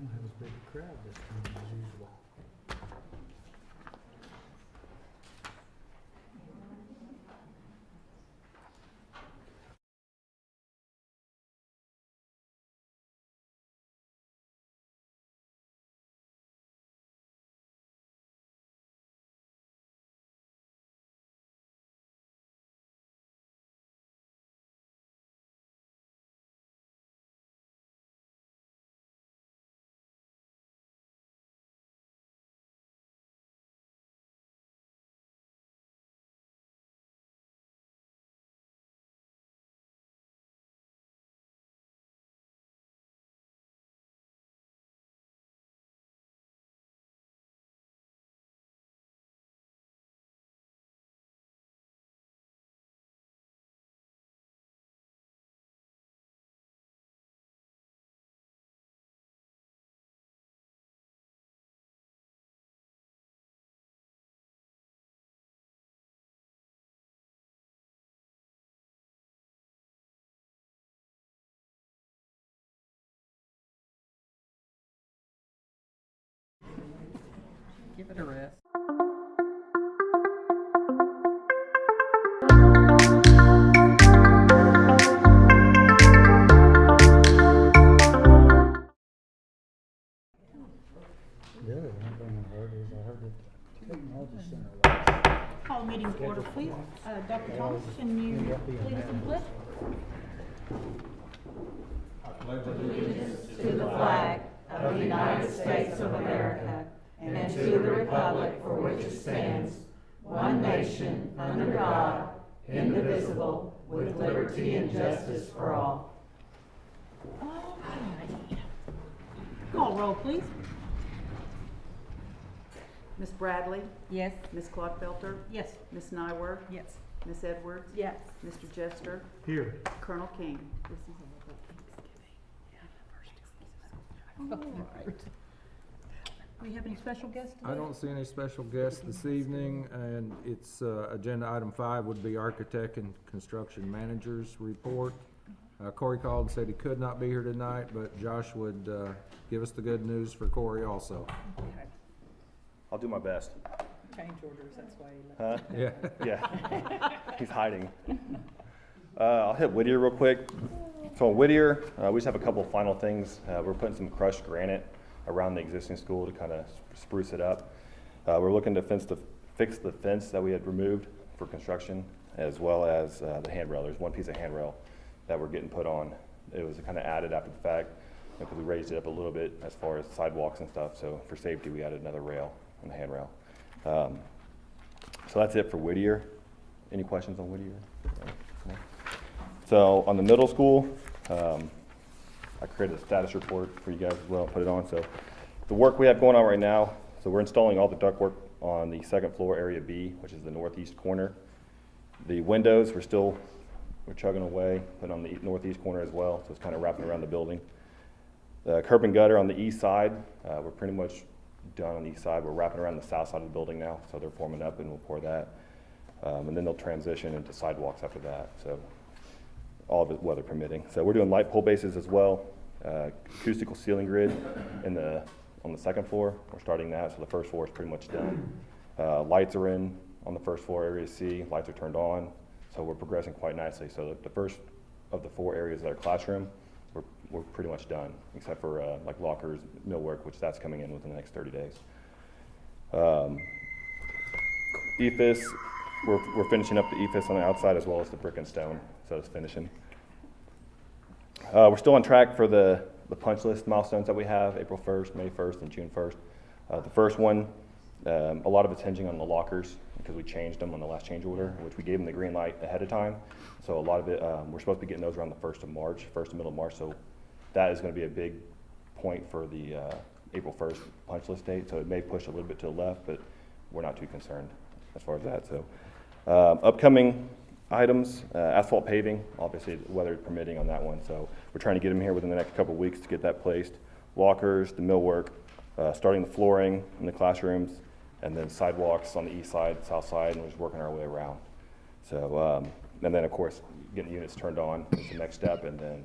don't have as big a crowd this time as usual. Give it a rest. The other thing I heard is I heard that the technology center was. Call meeting to order, please. Dr. Thomas, can you please and pledge? To the flag of the United States of America and to the republic for which it stands, one nation, under God, indivisible, with liberty and justice for all. All right. Call roll, please. Ms. Bradley? Yes. Ms. Clodfelter? Yes. Ms. Nyworth? Yes. Ms. Edwards? Yes. Mr. Jester? Here. Colonel King? All right. We have any special guests today? I don't see any special guests this evening, and it's, agenda item 5 would be architect and construction managers report. Corey called and said he could not be here tonight, but Josh would, give us the good news for Corey also. Okay. I'll do my best. Change orders, that's why you left. Huh? Yeah. Yeah. He's hiding. I'll hit Whittier real quick. So on Whittier, we just have a couple of final things. We're putting some crushed granite around the existing school to kind of spruce it up. We're looking to fix the fence that we had removed for construction, as well as the handrail. There's one piece of handrail that we're getting put on. It was kind of added after the fact because we raised it up a little bit as far as sidewalks and stuff. So for safety, we added another rail on the handrail. So that's it for Whittier. Any questions on Whittier? So on the middle school, I created a status report for you guys as well, put it on. So the work we have going on right now, so we're installing all the ductwork on the second floor area B, which is the northeast corner. The windows, we're chugging away, putting on the northeast corner as well, so it's kind of wrapping around the building. The curb and gutter on the east side, we're pretty much done on the east side. We're wrapping around the south side of the building now, so they're forming up and we'll pour that. And then they'll transition into sidewalks after that, so all of it weather permitting. So we're doing light pole bases as well, acoustical ceiling grid on the second floor. We're starting that, so the first floor is pretty much done. Lights are in on the first floor, area C. Lights are turned on, so we're progressing quite nicely. So the first of the 4 areas that are classroom, we're pretty much done, except for like lockers, millwork, which that's coming in within the next 30 days. EFIS, we're finishing up the EFIS on the outside as well as the brick and stone, so it's finishing. We're still on track for the punch list milestones that we have, April 1st, May 1st, and June 1st. The first one, a lot of it's hinging on the lockers because we changed them on the last change order, which we gave them the green light ahead of time. So a lot of it, we're supposed to be getting those around the 1st of March, 1st to middle of March. So that is going to be a big point for the April 1st punch list date. So it may push a little bit to the left, but we're not too concerned as far as that. So upcoming items, asphalt paving, obviously weather permitting on that one. So we're trying to get them here within the next couple of weeks to get that placed. Lockers, the millwork, starting the flooring in the classrooms, and then sidewalks on the east side, south side, and we're just working our way around. So, and then of course, getting units turned on is the next step, and then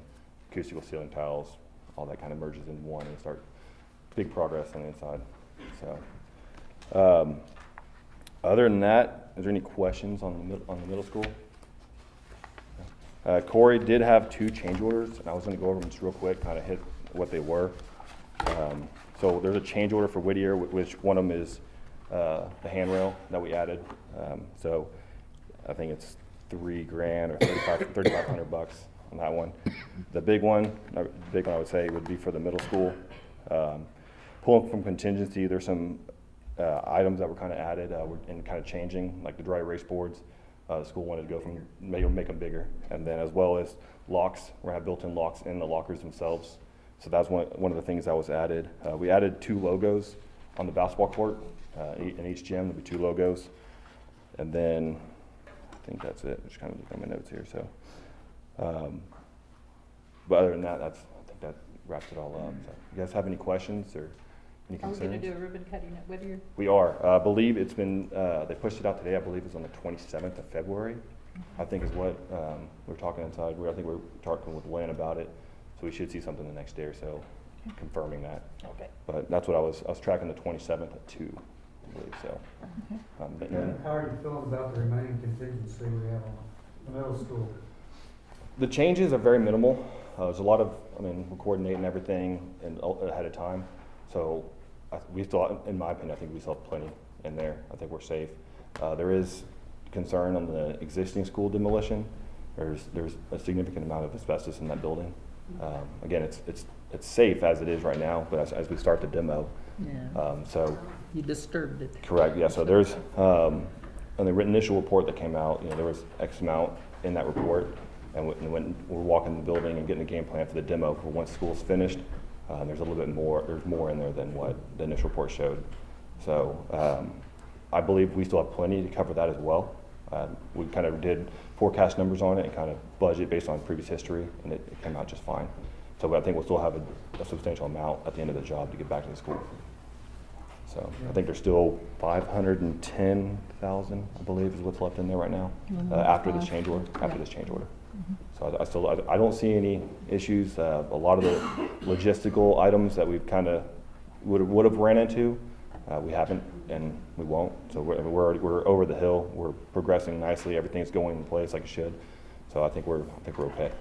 acoustical ceiling tiles, all that kind of merges in one and start big progress on the inside. So, other than that, is there any questions on the middle school? Corey did have 2 change orders, and I was going to go over them just real quick, kind of hit what they were. So there's a change order for Whittier, which one of them is the handrail that we added. So I think it's $3,000 or $3,500 on that one. The big one I would say would be for the middle school. Pulling from contingency, there's some items that were kind of added and kind of changing, like the dry erase boards. The school wanted to go from make them bigger, and then as well as locks. We're gonna have built-in locks in the lockers themselves. So that's one of the things that was added. We added 2 logos on the basketball court. In each gym, there'll be 2 logos, and then I think that's it. Just kind of look at my notes here. So, but other than that, I think that wraps it all up. So, you guys have any questions or any Are we concerns? gonna do a ribbon cutting at Whittier? We are. I believe it's been, they pushed it out today. I believe it's on the 27th of February, I think is what we're talking inside. I think we're talking with Lynn about it. So we should see something the next day or so confirming that. Okay. But that's what I was tracking the 27th at 2, I believe so. But, How are you feeling about the remaining contingency we have on the middle school? the changes are very minimal. There's a lot of, we're coordinating everything ahead of time. So we still, in my opinion, I think we still have plenty in there. I think we're safe. There is concern on the existing school demolition. There's a significant amount of asbestos in that building. Again, it's safe as it is right now, but as we start the demo, Yeah, so you disturbed it. correct, yeah. So there's on the initial report that came out, there was X amount in that report, and when we're walking the building and getting the game plan for the demo for once school's finished, there's a little bit more. There's more in there than what the initial report showed. So I believe we still have plenty to cover that as well. We kind of did forecast numbers on it and kind of budget based on previous history, and it came out just fine. So I think we'll still have a substantial amount at the end of the job to get back to the school. So I think there's still 510,000, I believe, is what's left in there right now after this change order. So I don't see any issues. A lot of the logistical items that we've kind of would have ran into, we haven't and we won't. So we're over the hill. We're progressing nicely. Everything's going in place like it should. So I think we're okay.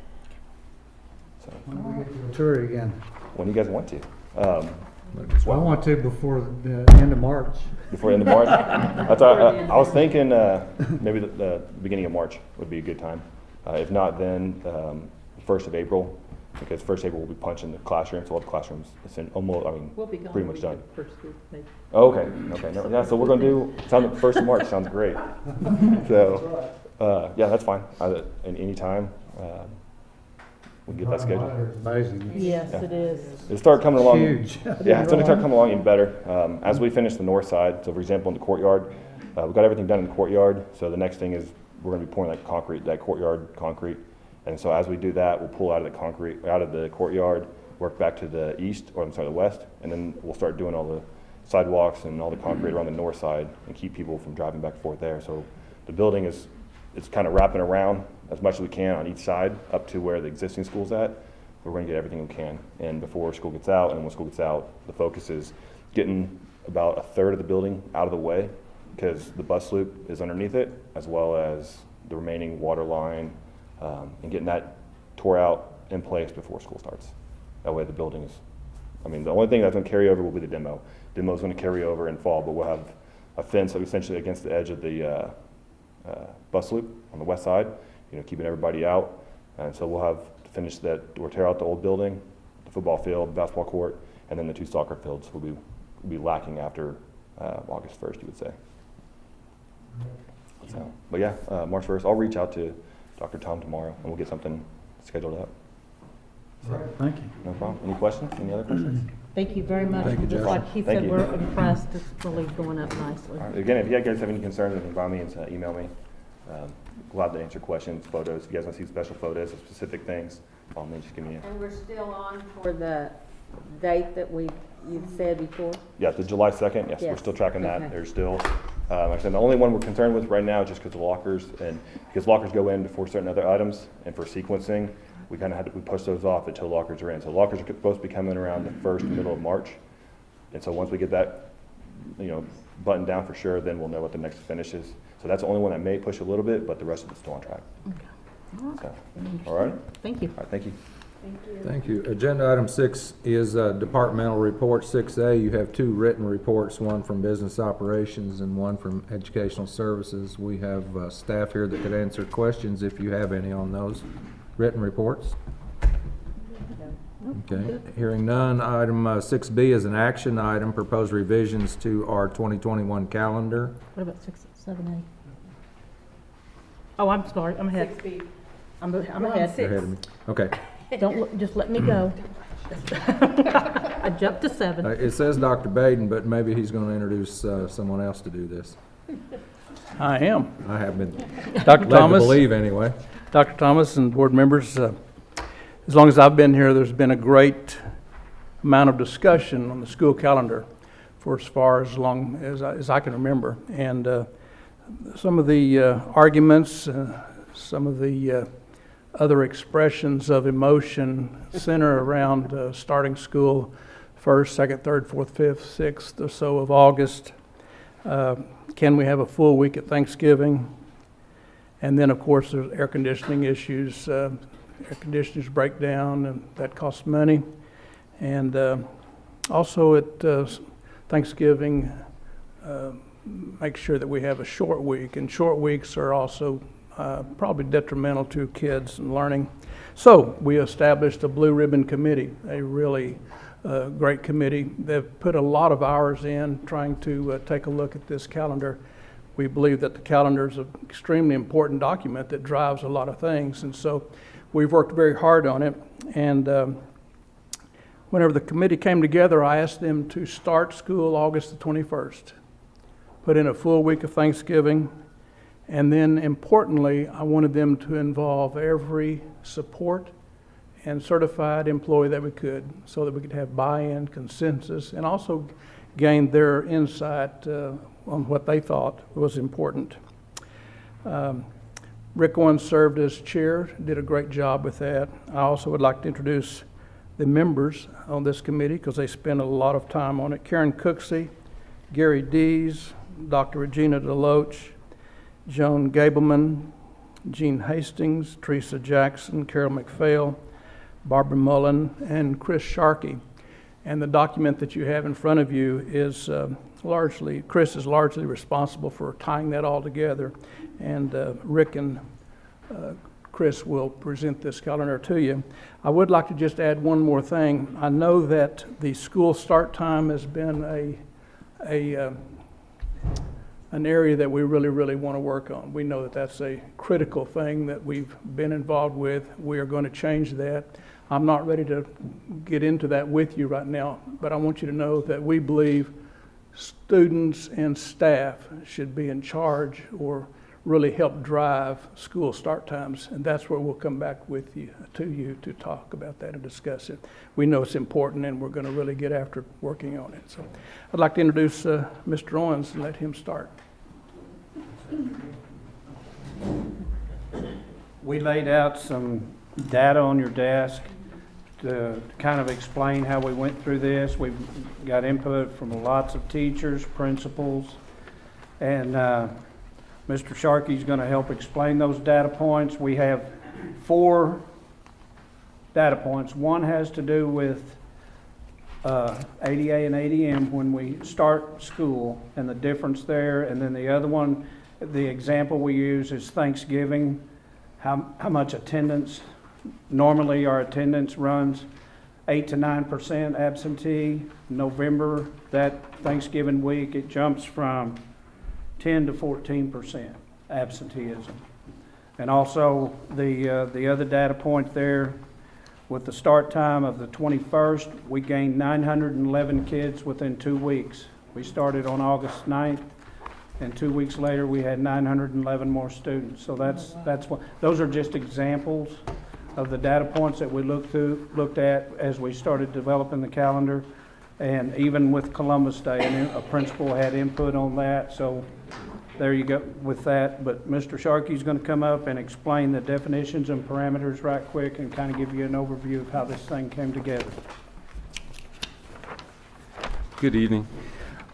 So When do we get to the tour again? when you guys want to, I want to before the end of March. before the end of March. I was thinking maybe the beginning of March would be a good time. If not, then 1st of April, because 1st of April we'll be punching the classroom, so all the classrooms, We'll be gone. pretty much done. First week, maybe. Oh, okay. No, yeah, so we're going to do, 1st of March sounds great. So, yeah, that's fine. Any time, we can get that scheduled. It's amazing. Yes, Yeah. it is. It'll start coming along. Huge. Yeah, it's going to start coming along even better. As we finish the north side, so for example, in the courtyard, we've got everything done in the courtyard. So the next thing is we're going to be pouring that courtyard concrete. And so as we do that, we'll pull out of the courtyard, work back to the the west, and then we'll start doing all the sidewalks and all the concrete around the north side and keep people from driving back and forth there. So the building it's kind of wrapping around as much as we can on each side up to where the existing school's at. We're going to get everything we can. And before school gets out, and when school gets out, the focus is getting about a third of the building out of the way, because the bus loop is underneath it, as well as the remaining water line, and getting that tore out in place before school starts. That way the building is, the only thing that's going to carry over will be the demo. Demo is going to carry over in fall, but we'll have a fence essentially against the edge of the bus loop on the west side, keeping everybody out. And so we'll have to finish that, we'll tear out the old building, the football field, basketball court, and then the 2 soccer fields will be lacking after August 1st, you would say. So, but yeah, March 1st, I'll reach out to Dr. Tom tomorrow and we'll get something scheduled up. All right, thank you. No problem. Any questions? Any other questions? Thank you very much. Thank you, Just Josh. like he Thank said, you. we're impressed. It's really going up nicely. All right. Again, if you guys have any concerns, anything by me, email me. Glad to answer questions, photos. If you guys want to see special photos of specific things, by all means, just give me And we're still on for the date that you've said before? Yeah, the July 2nd, yes, we're Yes. still tracking that. Okay. There's still, like I said, the only one we're concerned with right now is just because of lockers, and because lockers go in before certain other items, and for sequencing, we kind of we push those off until lockers are in. So lockers are supposed to be coming around the middle of March. And so once we get that, buttoned down for sure, then we'll know what the next finish is. So that's the only one that may push a little bit, but the rest of it's still on track. So, all right? Thank you. All right, thank you. Thank you. Agenda item 6 is departmental report. 6A, you have 2 written reports, one from business operations and one from educational services. We have staff here that could answer questions if you have any on those written reports. Okay, hearing none. Item 6B is an action item, proposed revisions to our 2021 calendar. What about 6, 7, 8? Oh, I'm sorry, I'm ahead. 6B. I'm You're ahead. ahead of me. Okay. Don't look, just let me go. I jumped to 7. It says Dr. Baden, but maybe he's going to introduce someone else to do this. I am. I have been Dr. led to Thomas, believe anyway. Dr. Thomas and board members, as long as I've been here, there's been a great amount of discussion on the school calendar for as far as long as I can remember. And some of the arguments, some of the other expressions of emotion center around starting school 1st, 2nd, 3rd, 4th, 5th, 6th or so of August. Can we have a full week at Thanksgiving? And then, of course, there's air conditioning issues. Air conditioners break down, and that costs money. And also at Thanksgiving, make sure that we have a short week. And short weeks are also probably detrimental to kids and learning. So we established a Blue Ribbon Committee, a really great committee. They've put a lot of hours in trying to take a look at this calendar. We believe that the calendar is an extremely important document that drives a lot of things, and so we've worked very hard on it. And whenever the committee came together, I asked them to start school August the 21st, put in a full week of Thanksgiving, and then importantly, I wanted them to involve every support and certified employee that we could, so that we could have buy-in, consensus, and also gain their insight on what they thought was important. Rick Owens served as chair, did a great job with that. I also would like to introduce the members on this committee because they spend a lot of time on it. Karen Cooksey, Gary Dees, Dr. Regina DeLoach, Joan Gableman, Jean Hastings, Teresa Jackson, Carol McPhail, Barbara Mullen, and Chris Sharkey. And the document that you have in front of you is Chris is largely responsible for tying that all together. And Rick and Chris will present this calendar to you. I would like to just add one more thing. I know that the school start time has been an area that we really want to work on. We know that that's a critical thing that we've been involved with. We are going to change that. I'm not ready to get into that with you right now, but I want you to know that we believe students and staff should be in charge or really help drive school start times, and that's where we'll come back with you to talk about that and discuss it. We know it's important, and we're going to really get after working on it. So I'd like to introduce Mr. Owens and let him start. We laid out some data on your desk to kind of explain how we went through this. We've got input from lots of teachers, principals, and Mr. Sharkey's going to help explain those data points. We have 4 data points. One has to do with ADA and ADM when we start school and the difference there, and then the other one, the example we use is Thanksgiving, how much attendance. Normally our attendance runs 8 to 9% absentee. November, that Thanksgiving week, it jumps from 10 to 14% absenteeism. And also the other data point there, with the start time of the 21st, we gained 911 kids within 2 weeks. We started on August 9th, and 2 weeks later we had 911 more students. So that's what, those are just examples of the data points that we looked at as we started developing the calendar. And even with Columbus Day, and a principal had input on that. So there you go with that. But Mr. Sharkey's going to come up and explain the definitions and parameters right quick and kind of give you an overview of how this thing came together. Good evening.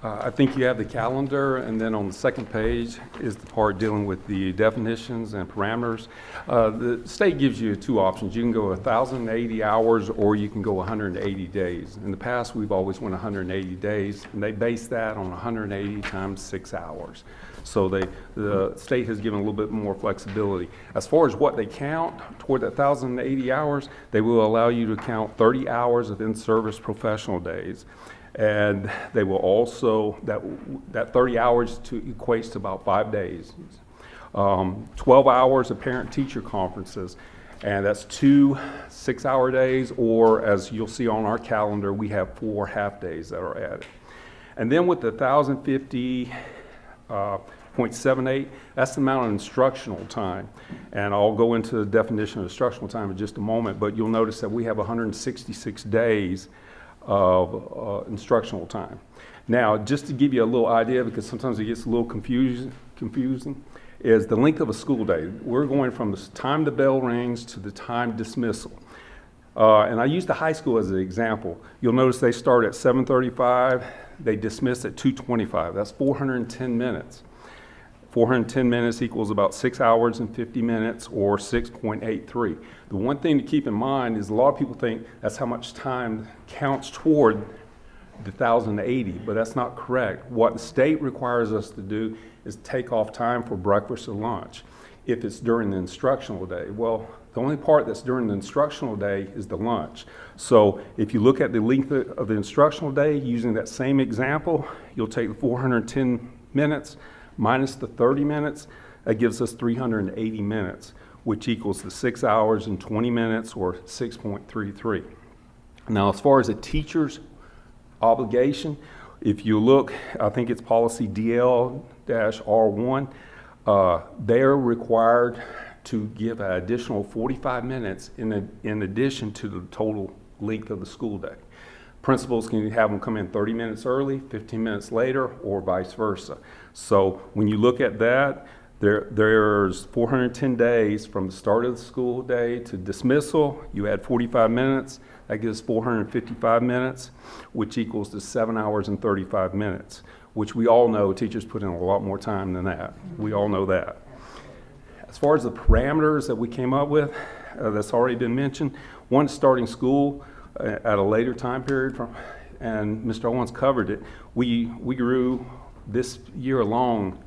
I think you have the calendar, and then on the second page is the part dealing with the definitions and parameters. The state gives you two options. You can go 1,080 hours, or you can go 180 days. In the past, we've always went 180 days, and they base that on 180 times 6 hours. So the state has given a little bit more flexibility. As far as what they count toward that 1,080 hours, they will allow you to count 30 hours of in-service professional days. And they will also, that 30 hours equates to about 5 days. 12 hours of parent-teacher conferences, and that's 2 6-hour days, or as you'll see on our calendar, we have 4 half-days that are added. And then with the 1,050.78, that's the amount of instructional time. And I'll go into the definition of instructional time in just a moment, but you'll notice that we have 166 days of instructional time. Now, just to give you a little idea, because sometimes it gets a little confusing, is the length of a school day. We're going from the time the bell rings to the time dismissal. And I use the high school as an example. You'll notice they start at 7:35, they dismiss at 2:25. That's 410 minutes. 410 minutes equals about 6 hours and 50 minutes, or 6.83. The one thing to keep in mind is a lot of people think that's how much time counts toward the 1,080, but that's not correct. What the state requires us to do is take off time for breakfast or lunch if it's during the instructional day. Well, the only part that's during the instructional day is the lunch. So if you look at the length of the instructional day using that same example, you'll take the 410 minutes minus the 30 minutes, that gives us 380 minutes, which equals the 6 hours and 20 minutes, or 6.33. Now, as far as a teacher's obligation, if you look, I think it's policy DL-R1, they're required to give an additional 45 minutes in addition to the total length of the school day. Principals can have them come in 30 minutes early, 15 minutes later, or vice versa. So when you look at that, there's 410 days from the start of the school day to dismissal. You add 45 minutes, that gives 455 minutes, which equals to 7 hours and 35 minutes, which we all know teachers put in a lot more time than that. We all know that. As far as the parameters that we came up with, that's already been mentioned, one, starting school at a later time period, and Mr. Owens covered it. We grew this year alone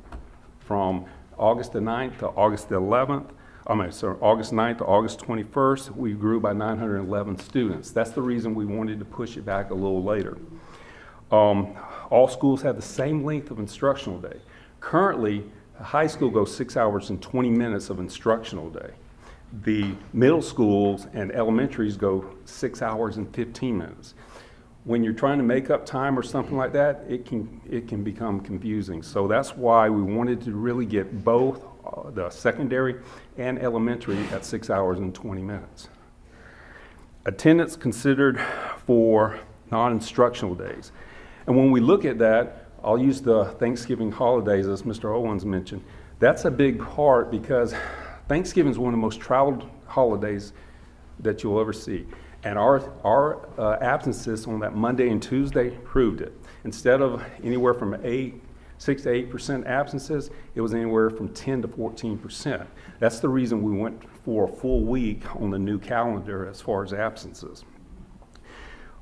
from August the 9th to August the 11th. August 9th to August 21st, we grew by 911 students. That's the reason we wanted to push it back a little later. All schools have the same length of instructional day. Currently, high school goes 6 hours and 20 minutes of instructional day. The middle schools and elementaries go 6 hours and 15 minutes. When you're trying to make up time or something like that, it can become confusing. So that's why we wanted to really get both the secondary and elementary at 6 hours and 20 minutes. Attendance considered for non-instructional days. And when we look at that, I'll use the Thanksgiving holidays, as Mr. Owens mentioned. That's a big part because Thanksgiving is one of the most traveled holidays that you'll ever see. And our absences on that Monday and Tuesday proved it. Instead of anywhere from 6 to 8% absences, it was anywhere from 10 to 14%. That's the reason we went for a full week on the new calendar as far as absences.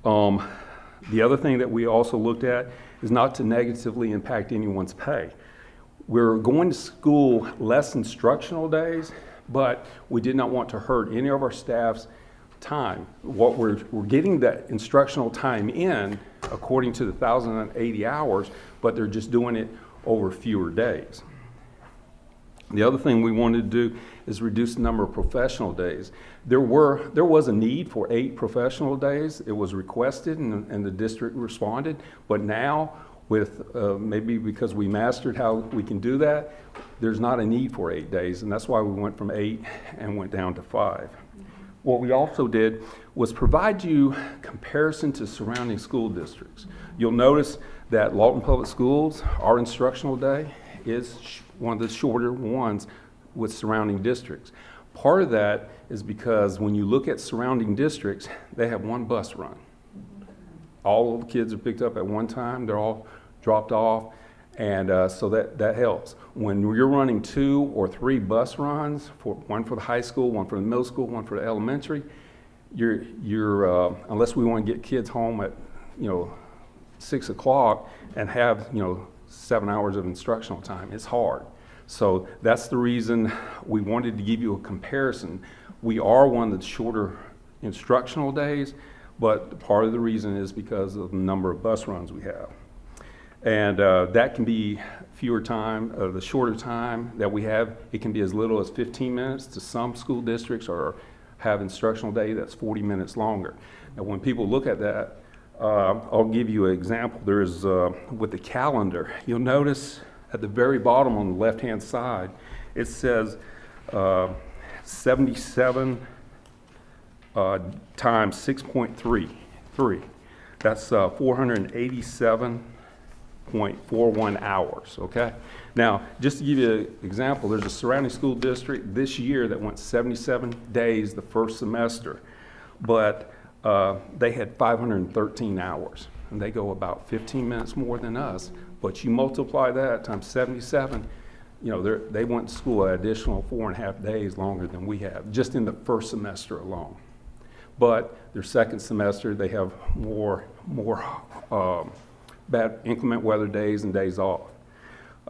The other thing that we also looked at is not to negatively impact anyone's pay. We're going to school less instructional days, but we did not want to hurt any of our staff's time. What we're getting that instructional time in according to the 1,080 hours, but they're just doing it over fewer days. The other thing we wanted to do is reduce the number of professional days. There was a need for 8 professional days. It was requested and the district responded, but now with maybe because we mastered how we can do that, there's not a need for 8 days, and that's why we went from 8 and went down to 5. What we also did was provide you comparison to surrounding school districts. You'll notice that Lawton Public Schools, our instructional day is one of the shorter ones with surrounding districts. Part of that is because when you look at surrounding districts, they have one bus run. all of the kids are picked up at one time. They're all dropped off. And so that helps. When you're running 2 or 3 bus runs, one for the high school, one for the middle school, one for the elementary, you're unless we want to get kids home at 6 o'clock and have 7 hours of instructional time, it's hard. So that's the reason we wanted to give you a comparison. We are one of the shorter instructional days, but part of the reason is because of the number of bus runs we have. And that can be fewer time, the shorter time that we have, it can be as little as 15 minutes to some school districts, or have instructional day that's 40 minutes longer. Now when people look at that, I'll give you an example. There's, with the calendar, you'll notice at the very bottom on the left-hand side, it says 77 times 6.33. That's 487.41 hours, okay? Now, just to give you an example, there's a surrounding school district this year that went 77 days the first semester, but they had 513 hours, and they go about 15 minutes more than us. But you multiply that times 77, they went to school an additional 4.5 days longer than we have, just in the first semester alone. But their second semester, they have more bad inclement weather days and days off.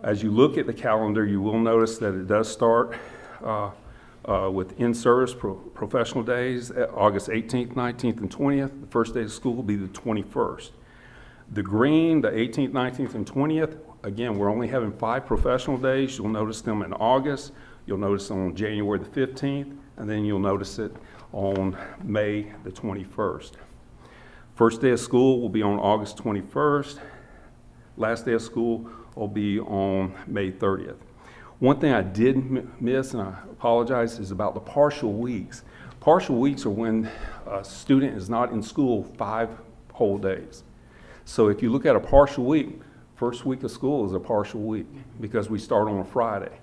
As you look at the calendar, you will notice that it does start with in-service professional days, August 18th, 19th, and 20th. The first day of school will be the 21st. The green, the 18th, 19th, and 20th, again, we're only having 5 professional days. You'll notice them in August. You'll notice them on January the 15th, and then you'll notice it on May the 21st. First day of school will be on August 21st. Last day of school will be on May 30th. One thing I did miss, and I apologize, is about the partial weeks. Partial weeks are when a student is not in school 5 whole days. So if you look at a partial week, first week of school is a partial week because we start on a Friday.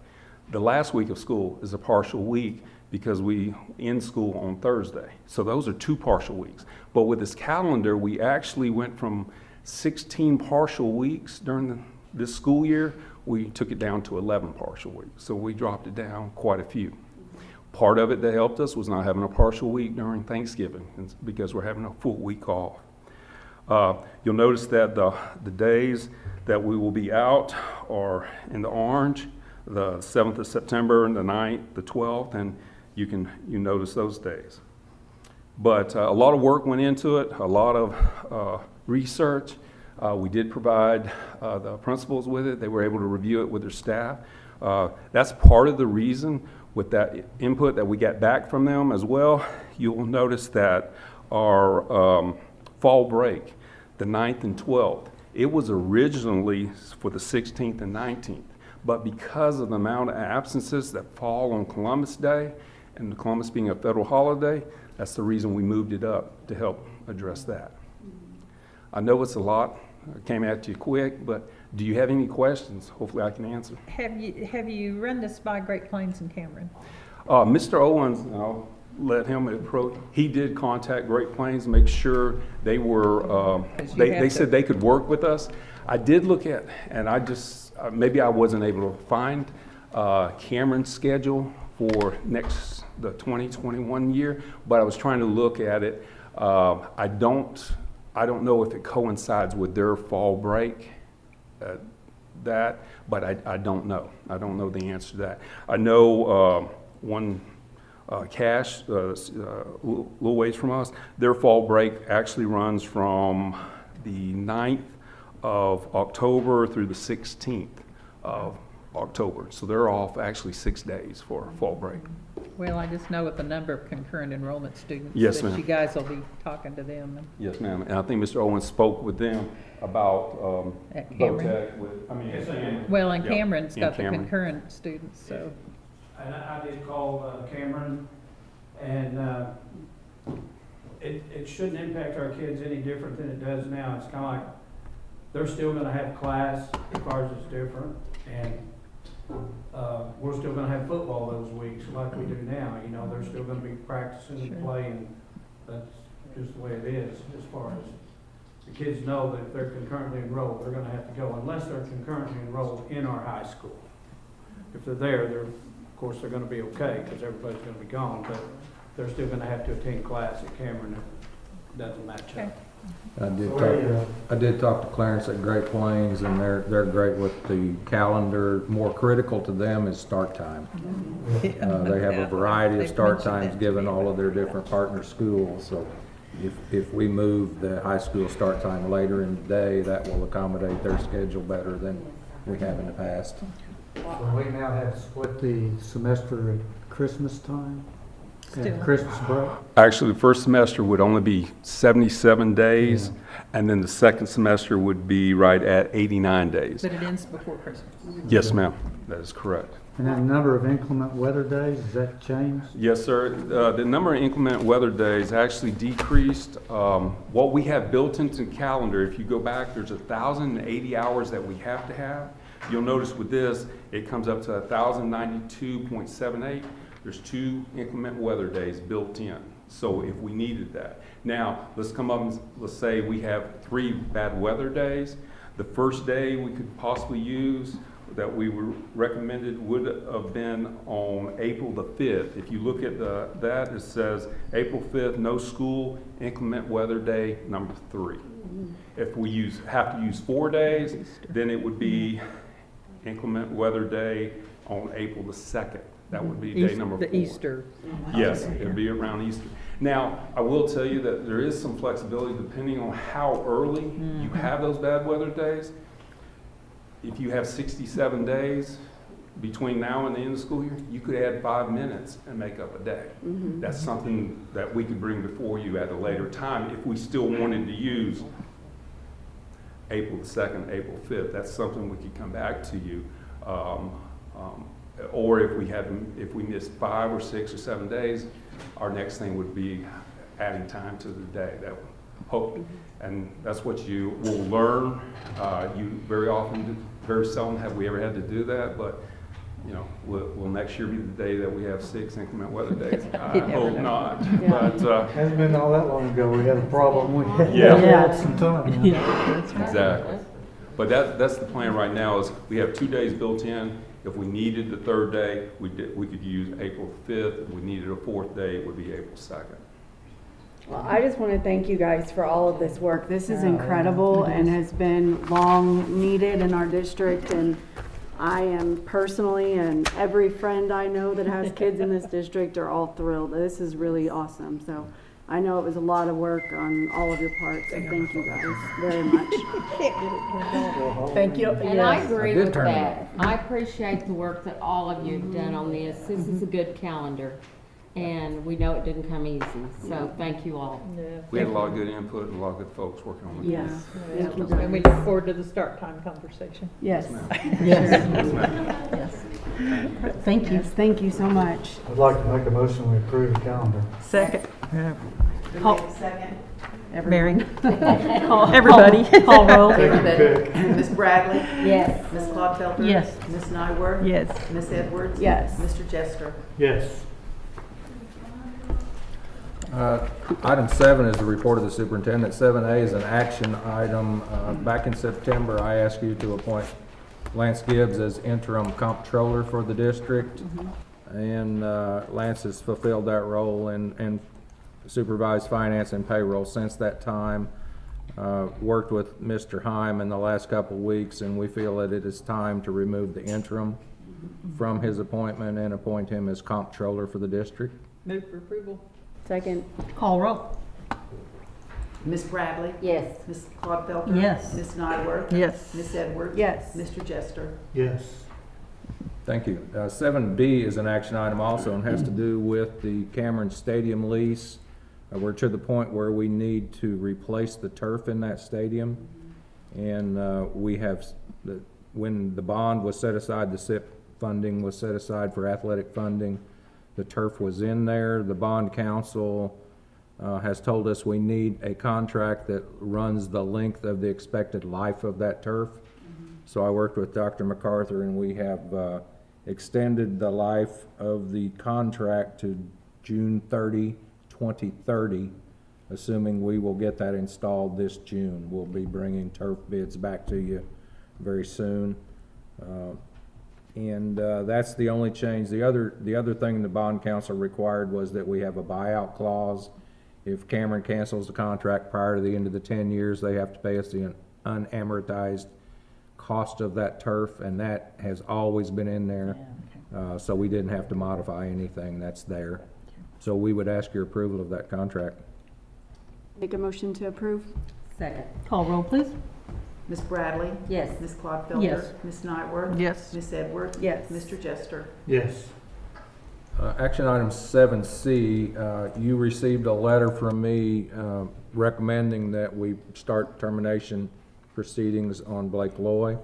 The last week of school is a partial week because we end school on Thursday. So those are 2 partial weeks. But with this calendar, we actually went from 16 partial weeks during this school year. We took it down to 11 partial weeks. So we dropped it down quite a few. Part of it that helped us was not having a partial week during Thanksgiving because we're having a full week off. You'll notice that the days that we will be out are in the orange, the 7th of September, and the 9th, the 12th, and you notice those days. But a lot of work went into it, a lot of research. We did provide the principals with it. They were able to review it with their staff. That's part of the reason with that input that we got back from them as well. You'll notice that our fall break, the 9th and 12th, it was originally for the 16th and 19th. But because of the amount of absences that fall on Columbus Day, and Columbus being a federal holiday, that's the reason we moved it up to help address that. I know it's a lot. I came at you quick, but do you have any questions? Hopefully I can answer. Have you run this by Great Plains and Cameron? Mr. Owens, I'll let him approach. He did contact Great Plains, make sure they were, they said they could work with us. I did look at, and I just, maybe I wasn't able to find Cameron's schedule for the 2021 year, but I was trying to look at it. I don't know if it coincides with their fall break, but I don't know. I don't know the answer to that. I know one cache, a little ways from us, their fall break actually runs from the 9th of October through the 16th of October. So they're off actually 6 days for fall break. Well, I just know with the number of concurrent enrollment students. Yes, that ma'am. you guys will be talking to them. Yes, ma'am. And I think Mr. Owens spoke with them about At Cameron. VOTEC. Well, and Yeah, Cameron's and got the Cameron. concurrent students, so. And I did call Cameron, and it shouldn't impact our kids any different than it does now. It's kind of like they're still going to have class, ours is different, and we're still going to have football those weeks like we do now. You know, they're still going to be practicing and playing. That's just the way it is as far as the kids know that if they're concurrently enrolled, they're gonna have to go, unless they're concurrently enrolled in our high school. If they're there, of course, they're gonna be okay, because everybody's gonna be gone, but they're still gonna have to attend class at Cameron if it doesn't match up. I did talk to Clarence at Great Plains, and they're great with the calendar. More critical to them is start time. They have a variety of start times given all of their different partner schools, so if we move the high school start time later in the day, that will accommodate their schedule better than we have in the past. So we now have split the semester at Christmas time? Still. At Christmas break? Actually, the first semester would only be 77 days, and then the second semester would be right at 89 days. But it ends before Christmas. Yes, ma'am, that is correct. And then the number of inclement weather days, has that changed? Yes, sir. The number of inclement weather days actually decreased. What we have built into the calendar, if you go back, there's 1,080 hours that we have to have. You'll notice with this, it comes up to 1,092.78. There's 2 inclement weather days built in, so if we needed that. Now, let's come up and let's say we have 3 bad weather days. The first day we could possibly use that we were recommended would have been on April the 5th. If you look at that, it says April 5th, no school, inclement weather day, number 3. If we have to use 4 days, then it would be inclement weather day on April the 2nd. That would be day number 4. The Easter. Yes, it'd be around Easter. Now, I will tell you that there is some flexibility depending on how early you have those bad weather days. If you have 67 days between now and the end of the school year, you could add 5 minutes and make up a day. That's something that we could bring before you at a later time if we still wanted to use April the 2nd, April 5th. That's something we could come back to you. Or if we missed 5 or 6 or 7 days, our next thing would be adding time to the day. That would hope, and that's what you will learn. You very seldom have we ever had to do that, but you know, will next year be the day that we have 6 inclement weather days? I hope not. Yeah. But Hasn't been all that long ago, we had a problem, we had Yeah. some time. exactly. But that's the plan right now. Is we have 2 days built in. If we needed the 3rd day, we could use April 5th. If we needed a 4th day, it would be April 2nd. Well, I just want to thank you guys for all of this work. This is incredible and has been long needed in our district, and I am personally, and every friend I know that has kids in this district are all thrilled. This is really awesome. So I know it was a lot of work on all of your parts, so thank you guys very much. Thank you. And I agree I did with turn it that. I appreciate the work that all of you have done on this. This is a good calendar, and we know it didn't come easy, so thank you all. We had a lot of good input and a lot of good folks working on it. Yes. Thank you And we guys. look forward to the start time conversation. Yes. Yes. Thank you. Yes, thank you so much. I'd like to make a motion we approve the calendar. Second. Second. Mary. Everybody. Call roll. Take your pick. Ms. Bradley? Yes. Ms. Clodfelter? Yes. Ms. Nyworth? Yes. Ms. Edwards? Yes. Mr. Jester? Yes. Item 7 is the report of the superintendent. 7A is an action item. Back in September, I asked you to appoint Lance Gibbs as interim comptroller for the district. And Lance has fulfilled that role and supervised finance and payroll since that time. Worked with Mr. Heim in the last couple of weeks, and we feel that it is time to remove the interim from his appointment and appoint him as comptroller for the district. Move for approval. Second. Call roll. Ms. Bradley? Yes. Ms. Clodfelter? Yes. Ms. Nyworth? Yes. Ms. Edwards? Yes. Mr. Jester? Yes. Thank you. 7B is an action item also and has to do with the Cameron Stadium lease. We're to the point where we need to replace the turf in that stadium. And we have, when the bond was set aside, the SIP funding was set aside for athletic funding. The turf was in there. The bond council has told us we need a contract that runs the length of the expected life of that turf. So I worked with Dr. MacArthur, and we have extended the life of the contract to June 30, 2030. assuming we will get that installed this June. We'll be bringing turf bids back to you very soon. That's the only change. The other thing the bond council required was that we have a buyout clause. If Cameron cancels the contract prior to the end of the 10 years, they have to pay us the unamortized cost of that turf, and that has always been in there. So we didn't have to modify anything. That's there. So we would ask your approval of that contract. Make a motion to approve? Second. Call roll, please. Ms. Bradley? Yes. Ms. Clodfelter? Yes. Ms. Nyworth? Yes. Ms. Edwards? Yes. Mr. Jester? Yes. Action item 7C, you received a letter from me recommending that we start termination proceedings on Blake Loy.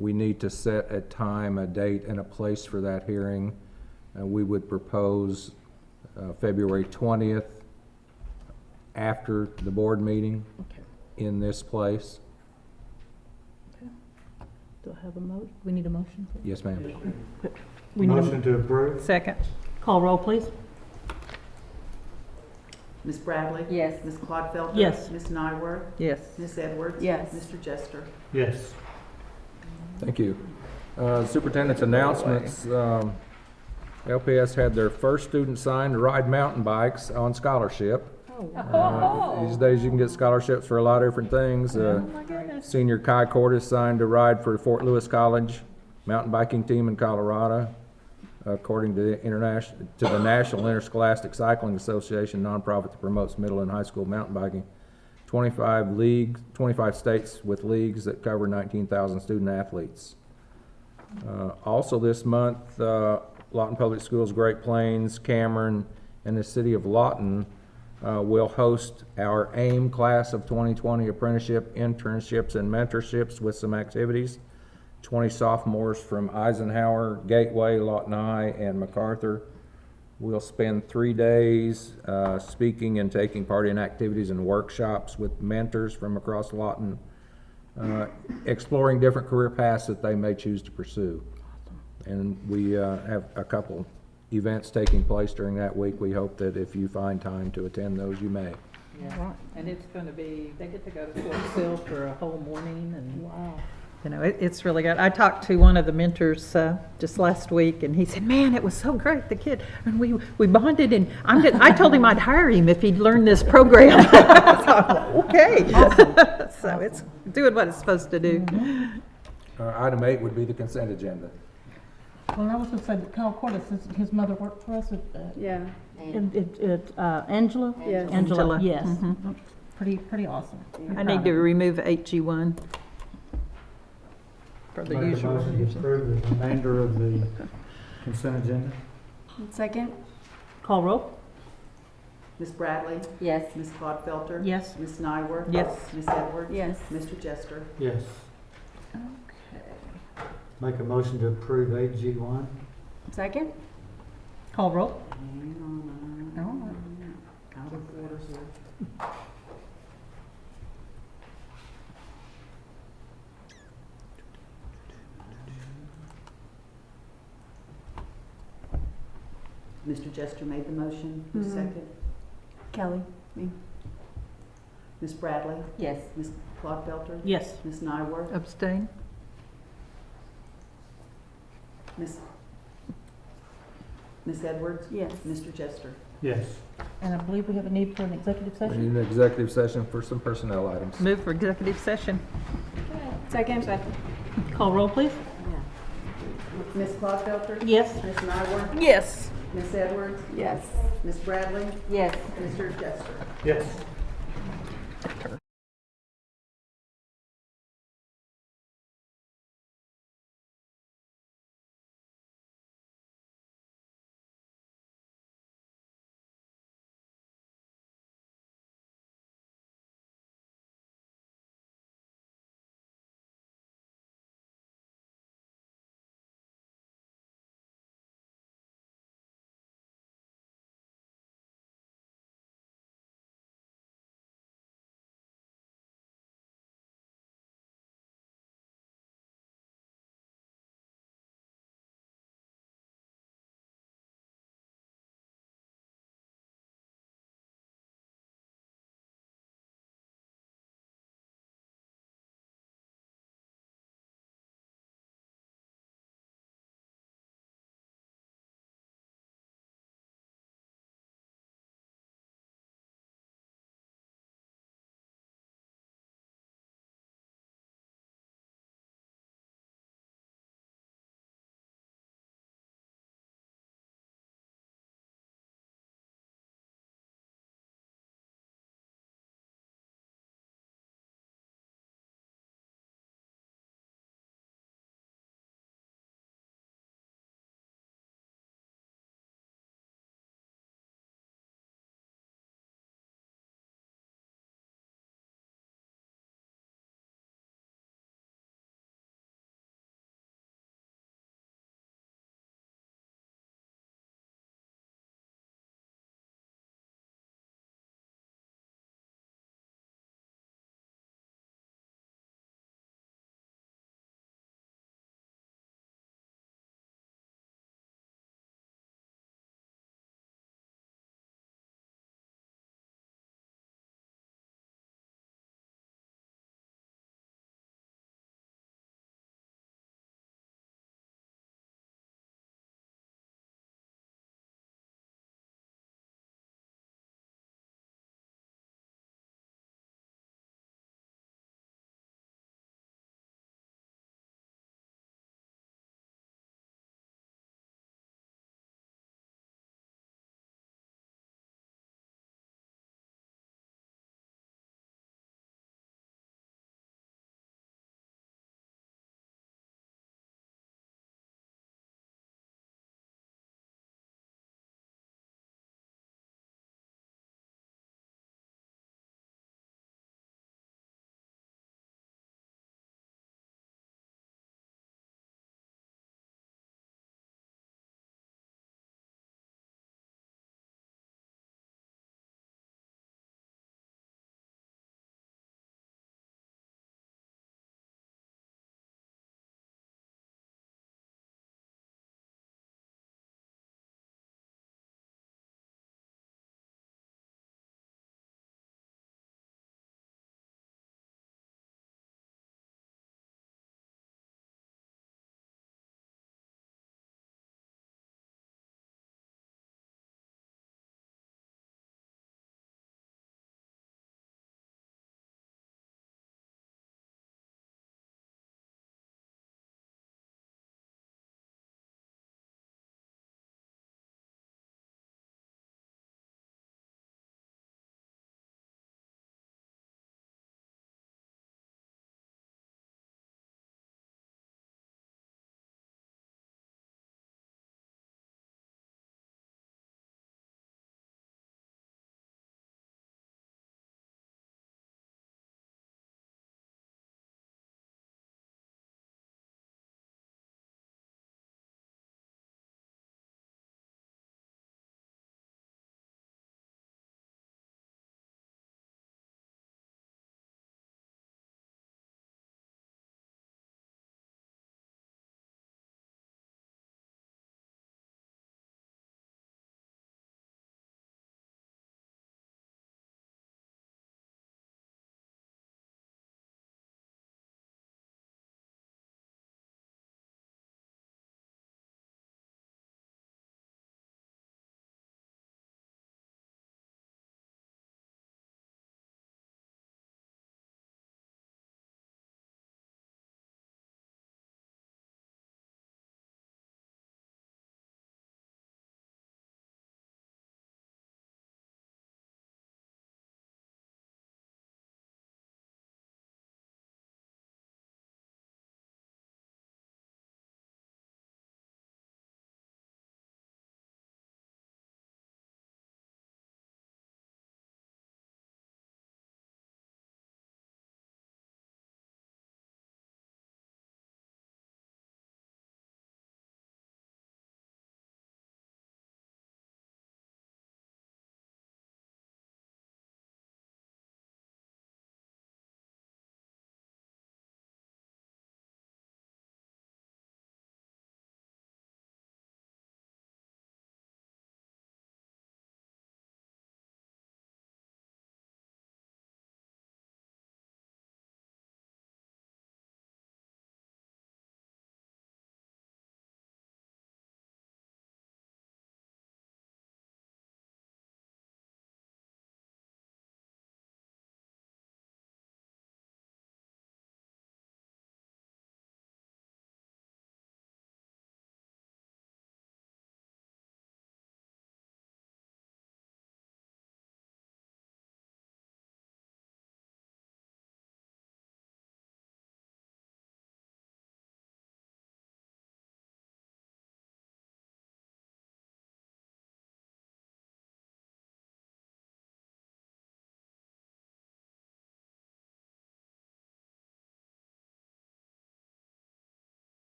We need to set a time, a date, and a place for that hearing. We would propose February 20th after the board meeting in this place. Do I have a we need a motion? Yes, ma'am. We need a Motion to approve? second. Call roll, please. Ms. Bradley? Yes. Ms. Clodfelter? Yes. Ms. Nyworth? Yes. Ms. Edwards? Yes. Mr. Jester? Yes. Thank you. Superintendent's announcements. LPS had their first student signed to ride mountain bikes on scholarship. These days you can get scholarships for a lot of different things. Senior Kai Cordes signed to ride for Fort Lewis College mountain biking team in Colorado, according to the National Interscholastic Cycling Association, nonprofit that promotes middle and high school mountain biking. 25 states with leagues that cover 19,000 student athletes. Also this month, Lawton Public Schools, Great Plains, Cameron, and the city of Lawton will host our AIM class of 2020 apprenticeship, internships, and mentorships with some activities. 20 sophomores from Eisenhower, Gateway, Lawton High, and MacArthur will spend 3 days speaking and taking part in activities and workshops with mentors from across Lawton, exploring different career paths that they may choose to pursue. And we have a couple events taking place during that week. We hope that if you find time to attend those, you may. Yeah. And it's going to be, they get to go to Fort Sill for a whole morning, and wow. You know, it's really good. I talked to one of the mentors just last week, and he said, "Man, it was so great. The kid, and we bonded, and I told him I'd hire him if he'd learn this program." So, okay, awesome. So it's doing what it's supposed to do. Item 8 would be the consent agenda. Well, I was going to say that Kyle Cordes, his mother worked for us at, Yeah. Angela? Yes. Angela, yes. Mhm. Pretty awesome. I need to remove HG1 for the Make a usual. motion to approve the remainder of the consent agenda? Second? Call roll? Ms. Bradley? Yes. Ms. Clodfelter? Yes. Ms. Nyworth? Yes. Ms. Edwards? Yes. Mr. Jester? Yes. Make a motion to approve AG1? Second? Call roll? Out of order here. Mr. Jester made the motion. Who's Mhm. second? Kelly? Me? Ms. Bradley? Yes. Ms. Clodfelter? Yes. Ms. Nyworth? Abstain? Ms. Edwards? Yes. Mr. Jester? Yes. And I believe we have a need for an executive We session. need an executive session for some personnel items. Move for executive session. Second? Call roll, please? Ms. Clodfelter? Yes. Ms. Nyworth? Yes. Ms. Edwards? Yes. Ms. Bradley? Yes. Mr. Jester? Yes.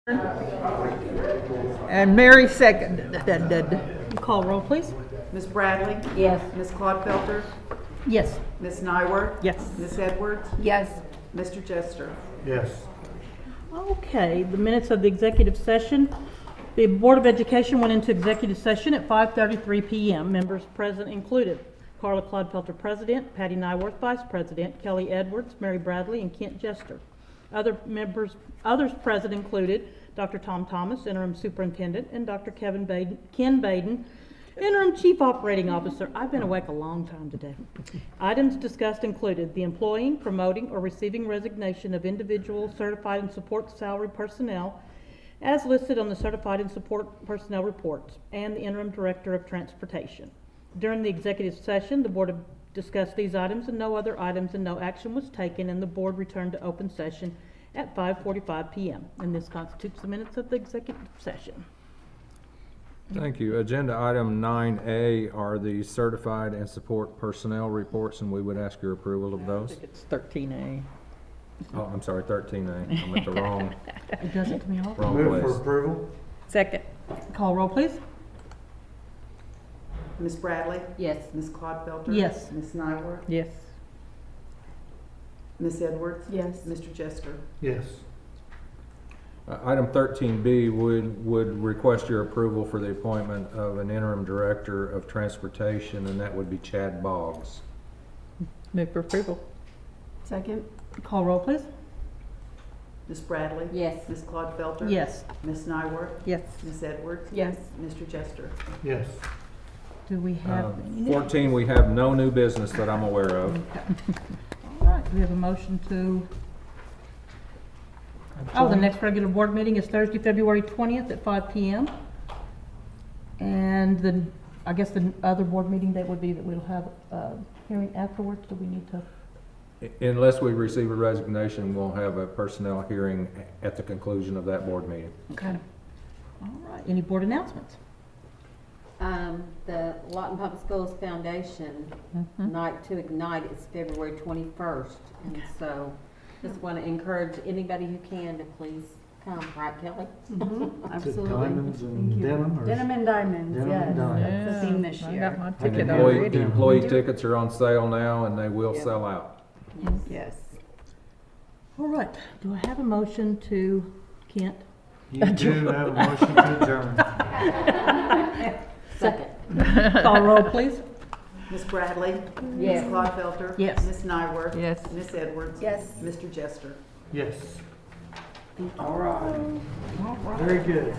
And Mary seconded. Call roll, please. Ms. Bradley? Yes. Ms. Clodfelter? Yes. Ms. Nyworth? Yes. Ms. Edwards? Yes. Mr. Jester? Yes. Okay, the minutes of the executive session. The Board of Education went into executive session at 5:33 PM. Members present included Carla Clodfelter, President, Patty Nyworth, Vice President, Kelly Edwards, Mary Bradley, and Kent Jester. Others present included Dr. Tom Thomas, Interim Superintendent, and Dr. Ken Baden, Interim Chief Operating Officer. I've been awake a long time today. Items discussed included the employing, promoting, or receiving resignation of individual certified and support salary personnel as listed on the certified and support personnel reports, and the Interim Director of Transportation. During the executive session, the board discussed these items and no other items, and no action was taken, and the board returned to open session at 5:45 PM. And this constitutes the minutes of the executive session. Thank you. Agenda item 9A are the certified and support personnel reports, and we would ask your approval of I those. think it's 13A. Oh, I'm sorry, 13A. I'm at the wrong It does it to me all. Move for place. approval? Second. Call roll, please. Ms. Bradley? Yes. Ms. Clodfelter? Yes. Ms. Nyworth? Yes. Ms. Edwards? Yes. Mr. Jester? Yes. Item 13B would request your approval for the appointment of an interim director of transportation, and that would be Chad Boggs. Move for approval. Second. Call roll, please. Ms. Bradley? Yes. Ms. Clodfelter? Yes. Ms. Nyworth? Yes. Ms. Edwards? Yes. Mr. Jester? Yes. Do we have any new? 14, we have no new business that I'm aware of. All right, we have a motion to, the next regular board meeting is Thursday, February 20th at 5 PM. And then, I guess the other board meeting date would be that we'll have a hearing afterwards. Do we need to? Unless we receive a resignation, we'll have a personnel hearing at the conclusion of that board meeting. Okay. All right, any board announcements? The Lawton Public Schools Foundation Night to Ignite is February 21st. And so just want to encourage anybody who can to please come, right, Kelly? Is it diamonds and denim? Or Denim and diamonds, Denim yes. and diamonds. That's the theme this I year. got my And ticket employee already. tickets are on sale now, and they will sell out. Yes. All right, do I have a motion to, Kent? You do have a motion to adjourn. Second. Call roll, please. Ms. Bradley? Yes. Ms. Clodfelter? Yes. Ms. Nyworth? Yes. Ms. Edwards? Yes. Mr. Jester? Yes. All right. Very good.